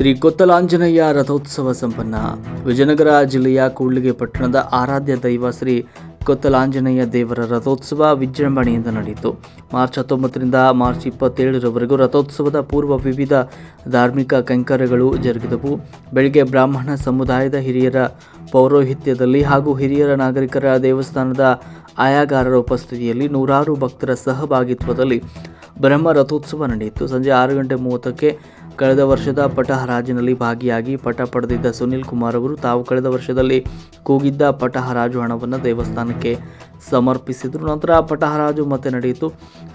ಶ್ರೀ ಕೊತ್ತಲಾಂಜನೇಯ ರಥೋತ್ಸವ ಸಂಪನ್ನ. ವಿಜಯನಗರ ಜಿಲ್ಲೆಯ ಕೂಡ್ಲಿಗಿ ಪಟ್ಟಣದ ಆರಾಧ್ಯ ದೈವ ಶ್ರೀ ಕೊತ್ತಲಾಂಜನೇಯ ದೇವರ ರಥೋತ್ಸವ ವಿಜೃಂಭಣೆಯಿಂದ ನಡೆಯಿತು. ಮಾರ್ಚ್ 19ರಿಂದ ಮಾರ್ಚ್ 27ರವರೆಗೂ ರಥೋತ್ಸವದ ಪೂರ್ವ ವಿವಿಧ ಧಾರ್ಮಿಕ ಕೈಂಕರ್ಯಗಳು ಜರುಗಿದವು. ಬೆಳಗ್ಗೆ ಬ್ರಾಹ್ಮಣ ಸಮುದಾಯದ ಹಿರಿಯರ ಪೌರೋಹಿತ್ಯದಲ್ಲಿ ಹಾಗೂ ಹಿರಿಯರ ನಾಗರಿಕರ ದೇವಸ್ಥಾನದ ಆಯಾಗಾರರ ಉಪಸ್ಥಿತಿಯಲ್ಲಿ ನೂರಾರು ಭಕ್ತರ ಸಹಭಾಗಿತ್ವದಲ್ಲಿ ಬ್ರಹ್ಮ ರಥೋತ್ಸವ ನಡೆಯಿತು. ಸಂಜೆ 6:30ಕ್ಕೆ ಕಳೆದ ವರ್ಷದ ಪಟ ಹರಾಜಿನಲ್ಲಿ ಭಾಗಿಯಾಗಿ ಪಟ ಪಡೆದಿದ್ದ ಸುನಿಲ್ ಕುಮಾರ್ ಅವರು ತಾವು ಕಳೆದ ವರ್ಷದಲ್ಲಿ ಕೂಗಿದ್ದ ಪಟ ಹರಾಜು ಹಣವನ್ನು ದೇವಸ್ಥಾನಕ್ಕೆ ಸಮರ್ಪಿಸಿದರು. ನಂತರ ಪಟ ಹರಾಜು ಮತ್ತೆ ನಡೆಯಿತು.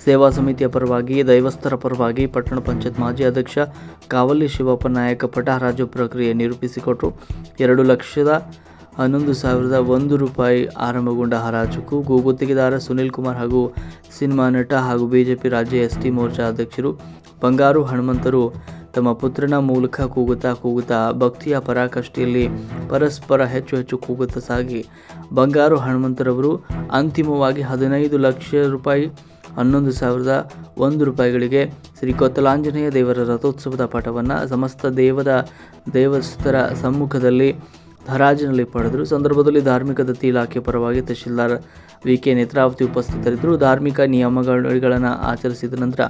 ಸೇವಾ ಸಮಿತಿಯ ಪರವಾಗಿ ದೈವಸ್ಥರ ಪರವಾಗಿ ಪಟ್ಟಣ ಪಂಚಾಯತ್ ಮಾಜಿ ಅಧ್ಯಕ್ಷ ಕಾವಲ್ಲಿ ಶಿವಪ್ಪ ನಾಯಕ ಪಟ ಹರಾಜು ಪ್ರಕ್ರಿಯೆ ನಿರೂಪಿಸಿಕೊಟ್ಟರು. 2,11,001 ರೂಪಾಯಿ ಆರಂಭಗೊಂಡ ಹರಾಜುಗೂ ಗುತ್ತಿಗೆದಾರ ಸುನಿಲ್ ಕುಮಾರ್ ಹಾಗೂ ಸಿನಿಮಾ ನಟ ಹಾಗೂ ಬಿಜೆಪಿ ರಾಜ್ಯ ಎಸ್ಟಿ ಮೋರ್ಚಾ ಅಧ್ಯಕ್ಷರು ಬಂಗಾರು ಹನುಮಂತರು ತಮ್ಮ ಪುತ್ರನ ಮೂಲಕ ಕೂಗುತ್ತಾ ಭಕ್ತಿಯ ಪರಾಕಾಷ್ಠೆಯಲ್ಲಿ ಪರಸ್ಪರ ಹೆಚ್ಚು ಕೂಗುತ್ತಾ ಸಾಗಿ ಬಂಗಾರು ಹನುಮಂತರವರು ಅಂತಿಮವಾಗಿ 15 ಲಕ್ಷ ರೂಪಾಯಿ 11,001 ರೂಪಾಯಿಗಳಿಗೆ ಶ್ರೀ ಕೊತ್ತಲಾಂಜನೇಯ ದೇವರ ರಥೋತ್ಸವದ ಪಟವನ್ನು ಸಮಸ್ತ ದೇವಸ್ಥರ ಸಮ್ಮುಖದಲ್ಲಿ ಹರಾಜಿನಲ್ಲಿ ಪಡೆದರು. ಸಂದರ್ಭದಲ್ಲಿ ಧಾರ್ಮಿಕ ದತ್ತಿ ಇಲಾಖೆ ಪರವಾಗಿ ತಹಶೀಲ್ದಾರ್ ವಿ.ಕೆ. ನೇತ್ರಾವತಿ ಉಪಸ್ಥಿತರಿದ್ದರು. ಧಾರ್ಮಿಕ ನಿಯಮಗಳನ್ನು ಆಚರಿಸಿದ ನಂತರ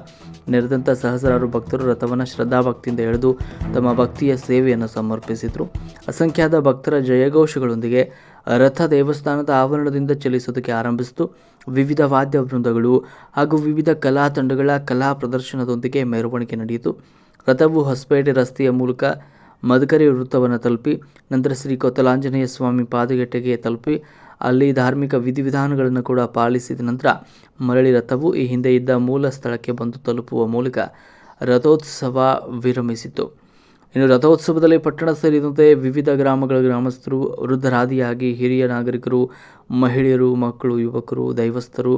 ನೆರೆದಂಥ ಸಹಸ್ರಾರು ಭಕ್ತರು ರಥವನ್ನು ಶ್ರದ್ಧಾಭಕ್ತಿಯಿಂದ ಎಳೆದು ತಮ್ಮ ಭಕ್ತಿಯ ಸೇವೆಯನ್ನು ಸಮರ್ಪಿಸಿದರು. ಅಸಂಖ್ಯಾತ ಭಕ್ತರ ಜಯಘೋಷಗಳೊಂದಿಗೆ ರಥ ದೇವಸ್ಥಾನದ ಆವರಣದಿಂದ ಚಲಿಸೋದಕ್ಕೆ ಆರಂಭಿಸಿತು. ವಿವಿಧ ವಾದ್ಯ ವೃಂದಗಳು ಹಾಗೂ ವಿವಿಧ ಕಲಾ ತಂಡಗಳ ಕಲಾ ಪ್ರದರ್ಶನದೊಂದಿಗೆ ಮೆರವಣಿಗೆ ನಡೆಯಿತು. ರಥವು ಹೊಸಪೇಟೆ ರಸ್ತೆಯ ಮೂಲಕ ಮದಕರಿ ವೃತ್ತವನ್ನು ತಲುಪಿ ನಂತರ ಶ್ರೀ ಕೊತ್ತಲಾಂಜನೇಯ ಸ್ವಾಮಿ ಪಾದಗಟ್ಟೆಗೆ ತಲುಪಿ ಅಲ್ಲಿ ಧಾರ್ಮಿಕ ವಿಧಿವಿಧಾನಗಳನ್ನು ಕೂಡ ಪಾಲಿಸಿದ ನಂತರ ಮರಳಿ ರಥವು ಈ ಹಿಂದೆ ಇದ್ದ ಮೂಲ ಸ್ಥಳಕ್ಕೆ ಬಂದು ತಲುಪುವ ಮೂಲಕ ರಥೋತ್ಸವ ವಿರಮಿಸಿತು. ಇನ್ನು ರಥೋತ್ಸವದಲ್ಲಿ ಪಟ್ಟಣ ಸೇರಿದಂತೆ ವಿವಿಧ ಗ್ರಾಮಗಳ ಗ್ರಾಮಸ್ಥರು, ವೃದ್ಧರಾದಿಯಾಗಿ ಹಿರಿಯ ನಾಗರಿಕರು, ಮಹಿಳೆಯರು, ಮಕ್ಕಳು, ಯುವಕರು, ದೈವಸ್ಥರು,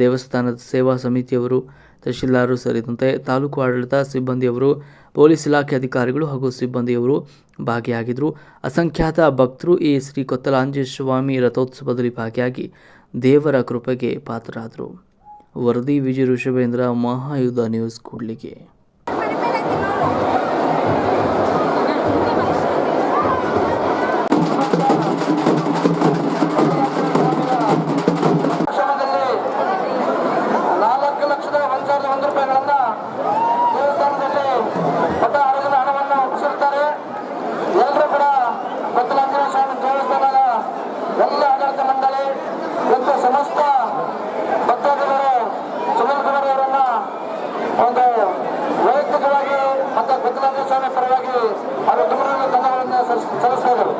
ದೇವಸ್ಥಾನದ ಸೇವಾ ಸಮಿತಿಯವರು, ತಹಶೀಲ್ದಾರರು ಸೇರಿದಂತೆ ತಾಲೂಕು ಆಡಳಿತ ಸಿಬ್ಬಂದಿಯವರು, ಪೊಲೀಸ್ ಇಲಾಖೆ ಅಧಿಕಾರಿಗಳು ಹಾಗೂ ಸಿಬ್ಬಂದಿಯವರು ಭಾಗಿಯಾಗಿದ್ದರು. ಅಸಂಖ್ಯಾತ ಭಕ್ತರು ಈ ಶ್ರೀ ಕೊತ್ತಲಾಂಜನೇಯ ಸ್ವಾಮಿ ರಥೋತ್ಸವದಲ್ಲಿ ಭಾಗಿಯಾಗಿ ದೇವರ ಕೃಪೆಗೆ ಪಾತ್ರರಾದರು. ವರದಿ ವಿಜಯ ಋಷಭೇಂದ್ರ, ಮಹಾಯುಧ ನ್ಯೂಸ್, ಕೂಡ್ಲಿಗಿ. ಎಲ್ಲ ಆಡಳಿತ ಮಂಡಳಿ ಮತ್ತು ಸಮಸ್ತ ಭಕ್ತಾದಿಗಳು ಸುನಿಲ್ ಕುಮಾರ್ ಅವರನ್ನ ಒಂದು ವೈಯಕ್ತಿಕವಾಗಿ ಮತ್ತು ಕೊತ್ತಲಾಂಜನೇಯ ಸ್ವಾಮಿ ಪರವಾಗಿ ಹಾಗೂ ಧನ್ಯವಾದಗಳನ್ನು ಸಲ್ಲಿಸ್ತಾ ಇದ್ದಾರೆ.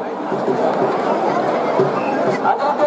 ಅದೇ